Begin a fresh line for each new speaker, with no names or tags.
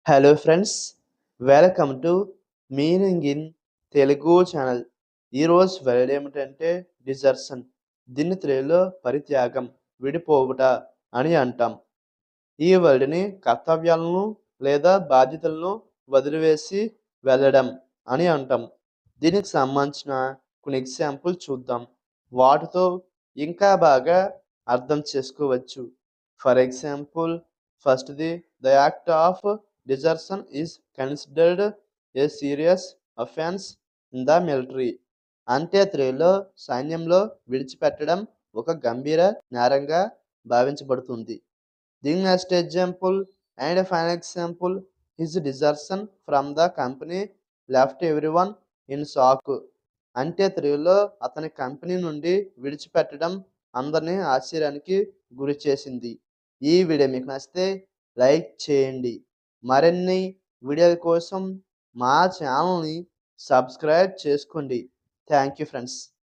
Hello friends, welcome to meaning in Telugu channel. ఈరోజు word ఏమిటంటే desertion. దీన్ని తెలుగులో పరిత్యాగం, విడిపోవుట అని అంటాం. ఈ వర్డ్ని కర్తవ్యాలను లేదా బాధ్యతలను వదిలివేసి వెళ్ళడం అని అంటాం. దీనికి సంబంధించిన కొన్ని ఎగ్జాంపుల్ చూద్దాం. వాటితో ఇంకా బాగా అర్థం చేసుకోవచ్చు. ఫర్ ఎగ్జాంపుల్, ఫస్ట్ది, the act of desertion is considered a serious offense in the military. అంత్యక్రియలో సైన్యంలో విడిచిపెట్టడం ఒక గంభీర నేరంగా భావించబడుతుంది. The next example and final example is desertion from the company left everyone in shock. అంత్యక్రియలో అతని కంపెనీ నుండి విడిచిపెట్టడం అందరినీ ఆశ్చర్యానికి గురి చేసింది. ఈ వీడియో మీకు నచ్చితే లైక్ చేయండి. మరిన్ని వీడియోల కోసం మా ఛానల్ని సబ్స్క్రైబ్ చేసుకోండి. Thank you friends.